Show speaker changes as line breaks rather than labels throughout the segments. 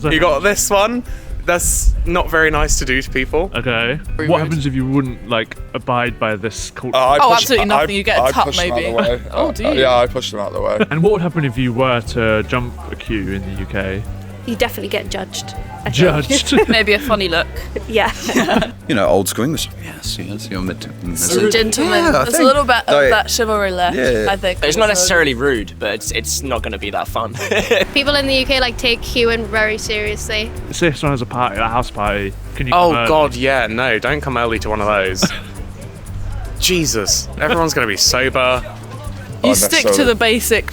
You got this one. That's not very nice to do to people.
Okay. What happens if you wouldn't abide by this culture?
Absolutely nothing. You get a tut maybe.
Oh,
do you?
Yeah, I pushed them out of the way.
And what would happen if you were to jump a queue in the UK?
You definitely get judged.
Judged?
Maybe a funny look.
Yeah.
Old school English. Yes, you're mid.
Some gentleman.
Yeah,
There's a little bit of that chivalry left,
Yeah.
I think.
It's not necessarily rude, but it's not going to be that fun.
People in the UK take queuing very seriously.
Say if someone has a house party, can you
Oh
come early?
God, yeah, no, don't come early to one of those. Jesus, everyone's gonna be sober.
You stick to the basic,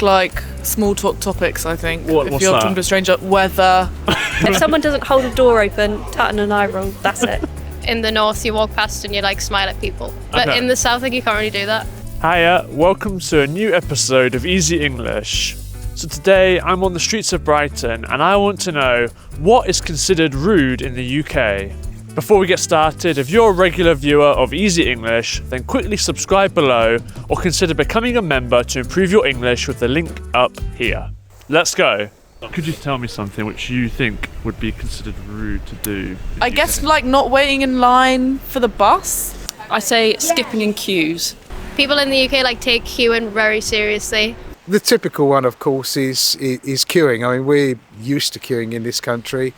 small talk topics, I think.
What's
if you're
that?
talking to a stranger, weather.
If someone doesn't hold a door open, tut and an eye roll, that's it.
In the north, you walk past and you smile at people. But
Okay.
in the south, you can't really do that.
Hiya, welcome to a new episode of Easy English. So today I'm on the streets of Brighton and I want to know what is considered rude in the UK. Before we get started, if you're a regular viewer of Easy English, then quickly subscribe below or consider becoming a member to improve your English with the link up here. Let's go. Could you tell me something which you think would be considered rude to do?
I guess not waiting in line for the bus. I say skipping in queues.
People in the UK take queuing very seriously.
The typical one, of course, is queuing. I mean, we're used to queuing in this country.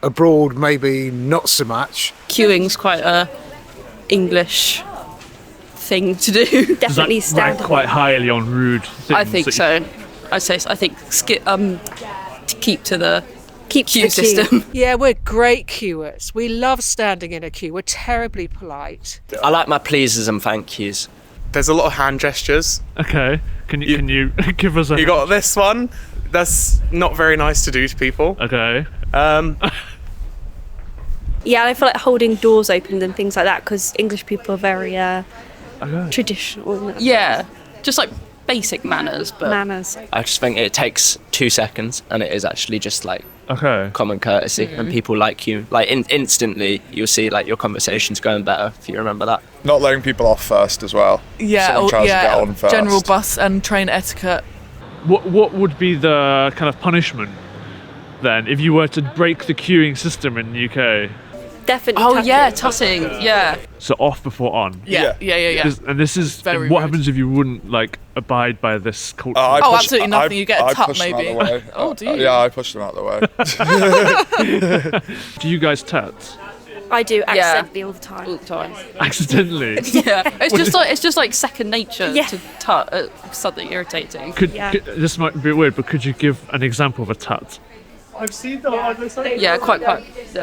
Abroad, maybe not so much.
Queuing's quite a English thing to do.
Definitely
Does that rank
stand
quite highly on rude things?
I think so. I think skip to keep to the queue system.
Yeah, we're great queuers. We love standing in a queue. We're terribly polite.
I like my pleases and thank yous.
There's a lot of hand gestures.
Okay, can you give us a...
You got this one. That's not very nice to do to people.
Okay.
Yeah, I feel like holding doors open and things like that because English people are very traditional.
Yeah, just basic manners, but
Manners.
I just think it takes 2 seconds and it is actually just
Okay.
common courtesy and people like you. Instantly you'll see your conversation's going better if you remember that.
Not letting people off first as well. Someone tries to get on first.
General bus and train etiquette.
What would be the kind of punishment then if you were to break the queuing system in the UK?
Definitely.
Oh
tutting.
yeah, tutting. Yeah.
So off before on.
Yeah.
And this is
Very
what
rude.
happens if you wouldn't abide by this culture.
Absolutely nothing. You get a
I
tut
pushed them
maybe.
out of the way.
Oh, do you?
Yeah, I pushed them out of the way.
Do you guys tut?
I do accidentally all the time.
All the time.
Accidentally?
Yeah. It's just like second nature
Yeah.
to tut at something irritating.
This might be weird, but could you give an example of a tut?
Yeah, quite. Yeah. It's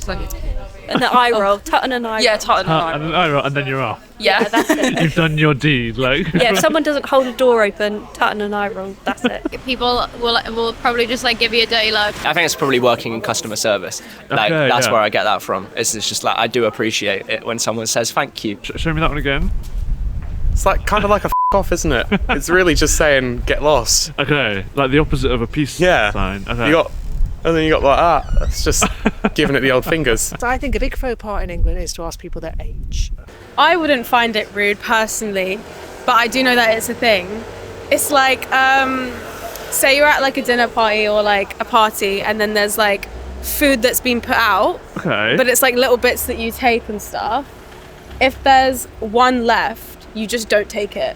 And the eye roll, tut and an eye roll.
yeah, tut and
And then, and then you're off.
Yeah,
That's it.
You've done your deed.
Yeah, if someone doesn't hold a door open, tut and an eye roll, that's it.
People will probably just give you a dirty look.
I think it's probably working in customer service.
Okay,
That's
yeah.
where I get that from. It's just I do appreciate it when someone says thank you.
Show me that one again.
It's kind of like a f*** off, isn't it? It's really just saying get lost.
Okay, like the opposite of a peace
Yeah.
sign. Okay.
And then you got that. It's just giving it the old fingers.
So I think a big faux pas in England is to ask people their age.
I wouldn't find it rude personally, but I do know that it's a thing. It's say you're at a dinner party or a party and then there's food that's been put out,
Okay.
but it's little bits that you take and stuff. If there's one left, you just don't take it.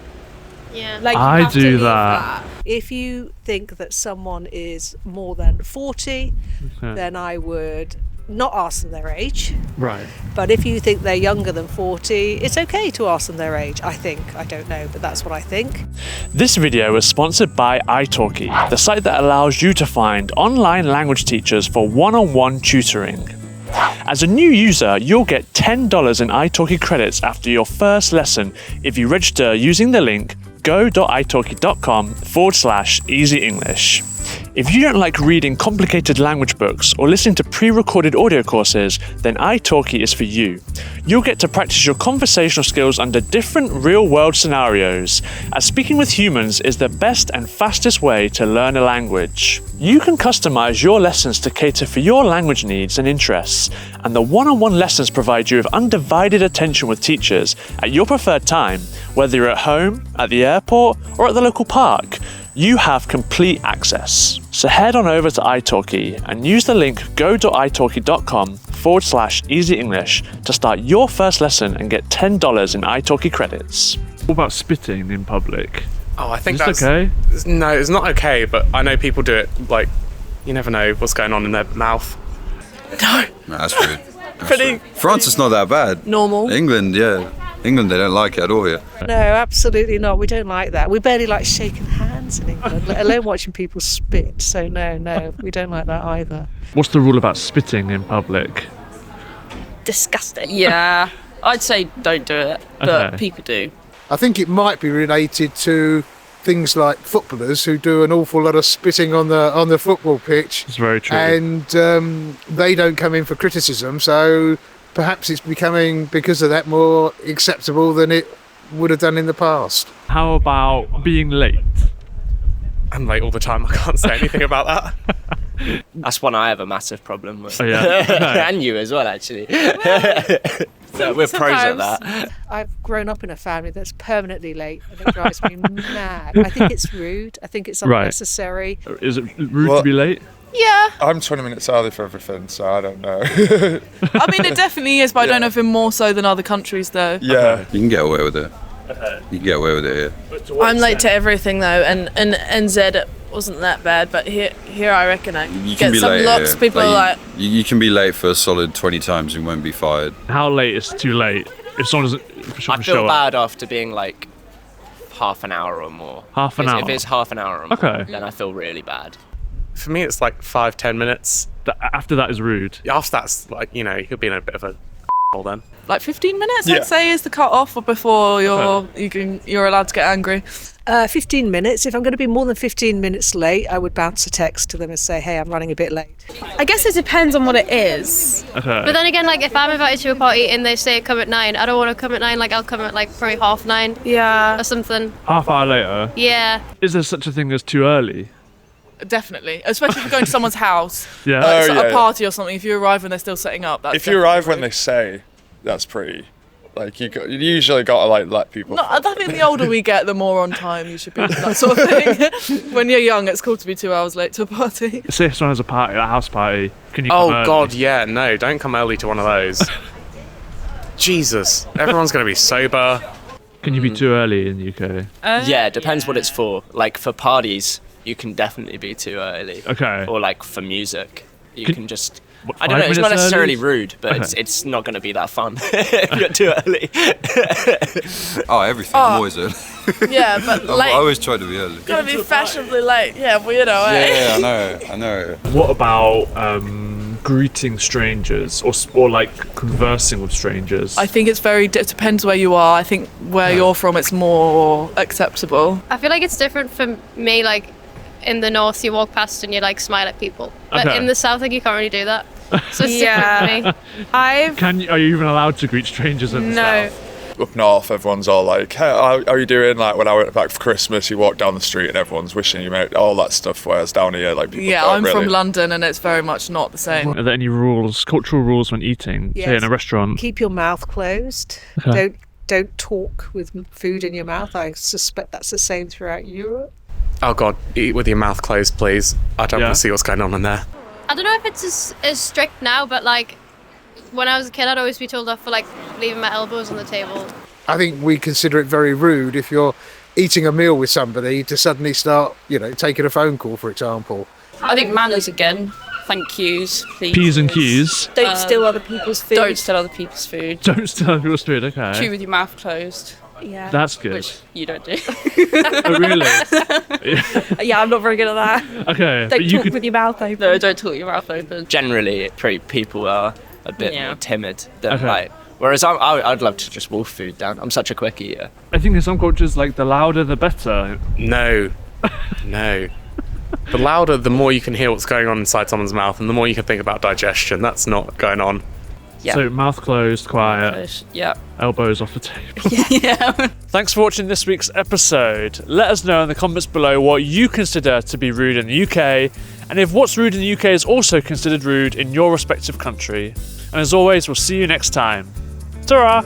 Yeah.
You
I
have to
do
leave
that.
If you think that someone is more than 40, then I would not ask them their age.
Right.
But if you think they're younger than 40, it's okay to ask them their age, I think. I don't know, but that's what I think.
This video is sponsored by italki, the site that allows you to find online language teachers for one-on-one tutoring. As a new user, you'll get $10 in italki credits after your first lesson if you register using the link go.italki.com/easy English. If you don't like reading complicated language books or listening to pre-recorded audio courses, then italki is for you. You'll get to practice your conversational skills under different real-world scenarios, as speaking with humans is the best and fastest way to learn a language. You can customize your lessons to cater for your language needs and interests, and the one-on-one lessons provide you with undivided attention with teachers at your preferred time, whether you're at home, at the airport, or at the local park. you have complete access. So head on over to italki and use the link go.italki.com/easy English to start your first lesson and get $10 in italki credits.
What about spitting in public?
Oh, I think
Is
that's
okay.
No, it's not okay, but I know people do it. Like, you never know what's going on in their mouth.
No, that's rude. France is not that bad.
Normal.
England, yeah. England, they don't like it at all here.
No, absolutely not. We don't like that. We barely like shaking hands in England, let alone watching people spit. So no, we don't like that either.
What's the rule about spitting in public?
Disgusting.
Yeah, I'd say don't do it, but
Okay.
people do.
I think it might be related to things like footballers who do an awful lot of spitting on the football pitch.
It's very true.
And they don't come in for criticism, so perhaps it's becoming, because of that, more acceptable than it would have done in the past.
How about being late?
I'm late all the time. I can't say anything about that.
That's one I have a massive problem with.
Oh, yeah.
And you as well, actually. So we're pros at that.
I've grown up in a family that's permanently late, and it drives me mad. I think it's rude. I think it's unnecessary.
Is it rude to be late?
Yeah. I'm 20 minutes early for everything, so I don't know.
I mean, it definitely is, but I don't know if it's more so than other countries, though.
Yeah.
You can get away with it. You can get away with it here.
I'm late to everything, though, and NZ it wasn't that bad, but here I reckon I
You can
get
be
some
late
looks.
here.
People are like,
you can be late for a solid 20 times and won't be fired.
How late is too late? If someone doesn't
I feel
show up.
bad after being like half an hour or more.
Half an hour?
If it's half an hour or more,
Okay.
then I feel really bad.
For me, it's like 5-10 minutes.
After that is rude.
After that's like, you know, you could be in a bit of a then.
like 15 minutes,
Yeah.
I'd say, is the cut off before you're allowed to get angry.
15 minutes. If I'm going to be more than 15 minutes late, I would bounce a text to them and say, hey, I'm running a bit late.
I guess it depends on what it is.
But then again, like if I'm invited to a party and they say come at 9, I don't want to come at 9. Like I'll come at like probably 9:30.
Yeah.
Or something.
Half hour later.
Yeah.
Is there such a thing as too early?
Definitely, especially if you're going to someone's house.
Yeah.
Like,
Oh,
a
yeah.
party or something. If you arrive when they're still setting up, that's
If you arrive when they say, that's pretty. Like you usually got to like let people.
No, I think the older we get, the more on time you should be. That sort of thing. When you're young, it's cool to be 2 hours late to a party.
Say if someone has a party, a house party, can you
Oh
come early?
God, yeah, no, don't come early to one of those. Jesus, everyone's gonna be sober.
Can you be too early in the UK?
Yeah, it depends what it's for. Like for parties, you can definitely be too early.
Okay.
Or like for music, you can just.
What,
I don't know.
5
It's not
minutes
necessarily
early?
rude, but
Okay.
it's not going to be that fun if you're too early.
Oh, everything. I'm always early.
Yeah, but
I
late.
always try to be early.
Gotta be fashionably late. Yeah, weirdo, eh?
Yeah, I know.
What about greeting strangers or like conversing with strangers?
I think it's it depends where you are. I think where you're from, it's more acceptable.
I feel like it's different for me. Like in the north, you walk past and you like smile at people, but
Okay.
in the south, like you can't really do that. So it's
Yeah.
different for me.
Are you even allowed to greet strangers in the
No.
south?
Up north, everyone's all like, "Hey, how are you doing?" Like when I went back for Christmas, you walk down the street and everyone's wishing you Merry, all that stuff. Whereas down here, like people
Yeah,
don't
I'm
really.
from London, and it's very much not the same.
Are there any rules, cultural rules when eating, say
Yes.
in a restaurant?
Keep your mouth closed.
Okay.
Don't talk with food in your mouth. I suspect that's the same throughout Europe.
Oh God, eat with your mouth closed, please. I don't
Yeah.
want to see what's going on in there.
I don't know if it's as strict now, but like when I was a kid, I'd always be told off for like leaving my elbows on the table.
I think we consider it very rude if you're eating a meal with somebody to suddenly start, taking a phone call, for example.
I think manners again. Thank yous, please.
P's and Q's.
Don't steal other people's food.
Don't steal other people's food.
Don't steal people's food,
Chew
okay.
with your mouth closed,
Yeah.
That's good.
which you don't do.
Oh, really?
Yeah, I'm not very good at that.
Okay.
Don't
but you
talk
could.
with your mouth open.
No, don't talk with your mouth open.
Generally, people are a bit
Yeah.
more timid than
Okay.
like. Whereas I'd love to just wolf food down. I'm such a quick eater.
I think in some cultures, like the louder the better.
No, no. The louder, the more you can hear what's going on inside someone's mouth, and the more you can think about digestion. That's not going on.
Yeah.
So mouth closed, quiet,
Yeah.
elbows off the table.
Yeah.
Thanks for watching this week's episode. Let us know in the comments below what you consider to be rude in the UK, and if what's rude in the UK is also considered rude in your respective country. And as always, we'll see you next time. Ta-ra!